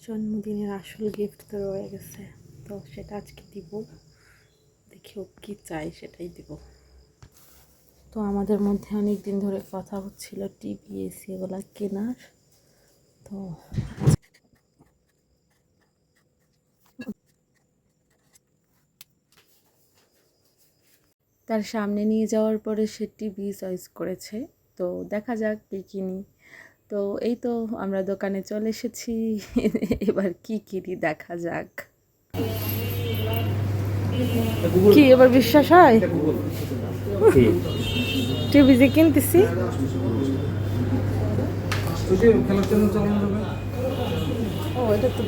জন্মদিনের আসল গিফট তো রয়ে গেছে, তো সেটা আজকে দিব। দেখি ও কী চাই সেটাই দিব। তো আমাদের মধ্যে অনেক দিন ধরে কথা হচ্ছিল টিভি এসি এগুলো কেনার। তো তার সামনে নিয়ে যাওয়ার পরে সে টিভি চয়েস করেছে। তো দেখা যাক কী কিনি। তো এই তো আমরা দোকানে চলে এসেছি। এবার কি কিনি দেখা যাক। কি এবার বিশ্বাস হয়? টিভি যে কিনতেছি এটা তো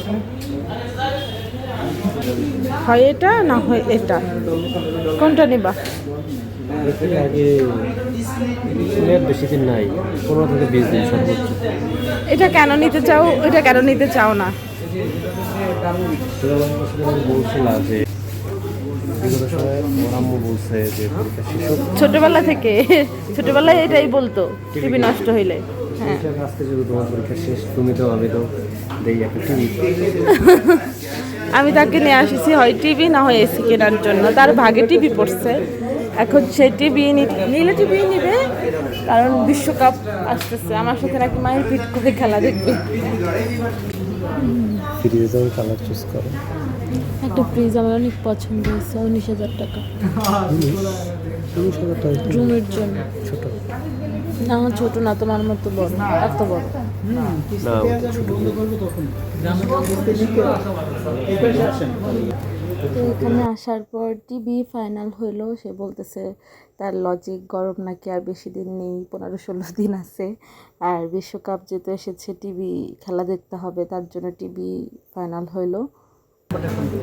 হয় এটা না হয় এটা, কোনটা নিবা? বেশি দিন নাই, 15 থেকে 20 দিন সর্বোচ্চ। এটা কেন নিতে চাও, ওইটা কেন নিতে চাও না? বলছিলাম যে বিগত সময় আমার আম্মু বলছে যে ছোটবেলায় এটাই বলতো টিভি নষ্ট হইলে। হ্যাঁ, আজকে যদি তোমার পরীক্ষা শেষ, তুমি তো আমি তো দেই একটা টিভি। আমি তাকে নিয়ে আসিছি হয় টিভি না হয় এসি কেনার জন্য। তার ভাগে টিভি পড়ছে, এখন সে টিভি নিলে টিভি নিবে, কারণ বিশ্বকাপ আসতেছে। আমার সাথে নাকি মায়ের পিঠ করে খেলা দেখবে। ফ্রিজে যেমন কালার চুজ করো। একটা ফ্রিজ আমার অনেক পছন্দ হয়েছে, 19,000 টাকা। 19,000 টাকা রুমের জন্য। ছোট না ছোট না, তোমার মতো বড়, এত বড় না, তো এখানে আসার পর টিভি ফাইনাল হইলো। সে বলতেছে তার লজিক গরম নাকি আর বেশি দিন নেই, 15-16 দিন আছে। আর বিশ্বকাপ যেহেতু এসেছে, টিভি খেলা দেখতে হবে, তার জন্য টিভি ফাইনাল হইলো।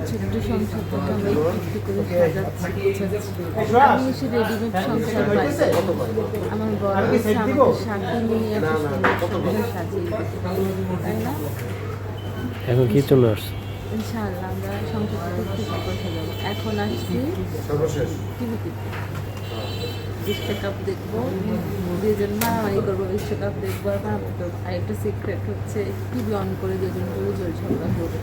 ছোট্ট সংসারটাকে আমরা একটু করে সাজাচ্ছি। আমি এসে রেডিমেড সংসার পাই, আমার বড় হচ্ছে আমাকে সাথে নিয়ে সাজিয়ে, তাই না? এখন কি চলে আসছে? ইনশাআল্লাহ আমরা সংসারটাকে খুব করতে যাবো। এখন আসছি টিভি দেখতে, বিশ্বকাপ দেখবো, দুজন মারামারি করবো, বিশ্বকাপ দেখবো আর মারামারি করবো। আর একটা সিক্রেট হচ্ছে টিভি অন করে দুজন করে জোর ঝগড়া করবো।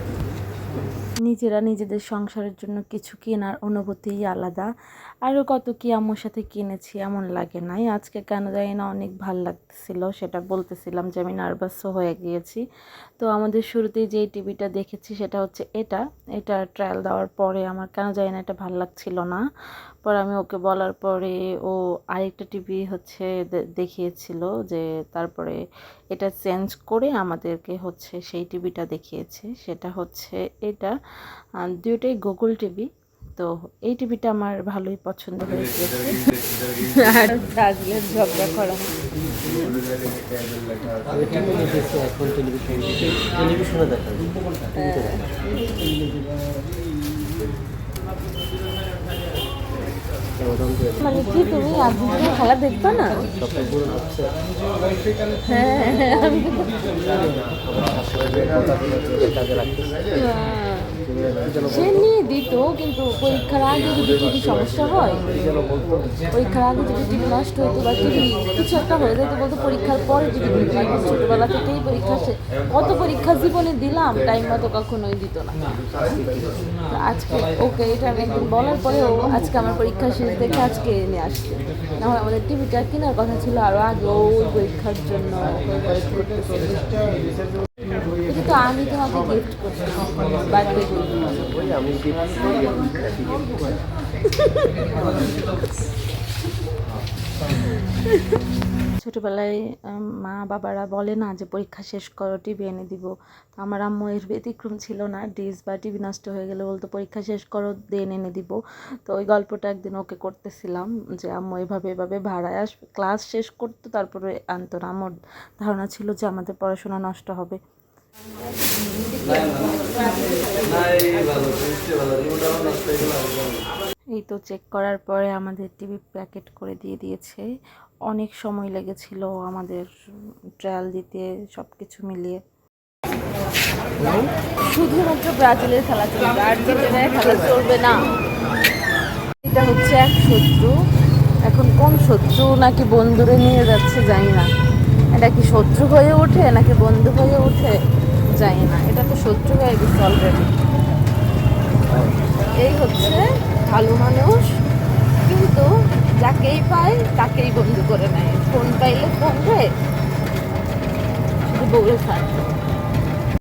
নিজেরা নিজেদের সংসারের জন্য কিছু কেনার অনুভূতিই আলাদা। আরও কত কি আম্মুর সাথে কিনেছি, এমন লাগে নাই। আজকে কেন জানি না অনেক ভাল লাগতেছিল, সেটা বলতেছিলাম যে আমি নার্ভাসও হয়ে গিয়েছি। তো আমাদের শুরুতেই যেই টিভিটা দেখেছি সেটা হচ্ছে এটা ট্রায়াল দেওয়ার পরে আমার কেন জানি না এটা ভাল লাগছিল না। পরে আমি ওকে বলার পরে ও আরেকটা টিভি হচ্ছে দেখিয়েছিল, যে তারপরে এটা চেঞ্জ করে আমাদেরকে হচ্ছে সেই টিভিটা দেখিয়েছে। সেটা হচ্ছে এটা, দুটোই গুগল টিভি। তো এই টিভিটা আমার ভালোই পছন্দ হয়েছে। আর ব্রাজিলের ঝগড়া করা এখন টেলিভিশনে দেখা মানে কি তুমি আজকে খেলা দেখবা না? হ্যাঁ, আমি সে নিয়ে দিত, কিন্তু পরীক্ষার আগে যদি টিভি সমস্যা হয়, পরীক্ষার আগে যদি টিভি নষ্ট হতো বা টিভি কিছু একটা হয়ে যেত, বলতো পরীক্ষার পরে যদি ছোটবেলা থেকেই পরীক্ষা কত পরীক্ষা জীবনে দিলাম, টাইম মতো কখনোই দিত না। আজকে ওকে এটা আমি একদিন বলার পরে ও আজকে আমার পরীক্ষা শেষ দেখে আজকে নিয়ে আসছে। না হয় আমাদের টিভিটা কেনার কথা ছিল আরও আগে, ওই পরীক্ষার জন্য কিন্তু আমি তোমাকে গিফট করছি বার্থডে। ছোটোবেলায় মা বাবারা বলে না যে পরীক্ষা শেষ করো টিভি এনে দিব। তো আমার আম্মু এর ব্যতিক্রম ছিল না। ডিস বা টিভি নষ্ট হয়ে গেলে বলতো পরীক্ষা শেষ করো দেন এনে দিব। তো ওই গল্পটা একদিন ওকে করতেছিলাম যে আম্মু এভাবে ভাড়ায় আসবে, ক্লাস শেষ করতো তারপরে আনতো না। আমার ধারণা ছিল যে আমাদের পড়াশোনা নষ্ট হবে। এই তো চেক করার পরে আমাদের টিভি প্যাকেট করে দিয়েছে। অনেক সময় লেগেছিল আমাদের ট্রায়াল দিতে, সব কিছু মিলিয়ে। শুধুমাত্র ব্রাজিলের খেলা চলবে, আর্জেন্টিনার খেলা চলবে না। এটা হচ্ছে এক শত্রু, এখন কোন শত্রু নাকি বন্ধুরে নিয়ে যাচ্ছে জানি না। এটা কি শত্রু হয়ে ওঠে নাকি বন্ধু হয়ে ওঠে চাই না, এটা তো শত্রু হয়ে গেছে অলরেডি। এই হচ্ছে ভালো মানুষ, কিন্তু যাকেই পায় তাকেই বন্ধু করে নেয়। ফোন পাইলে ফোন রে, শুধু বউরে খায়।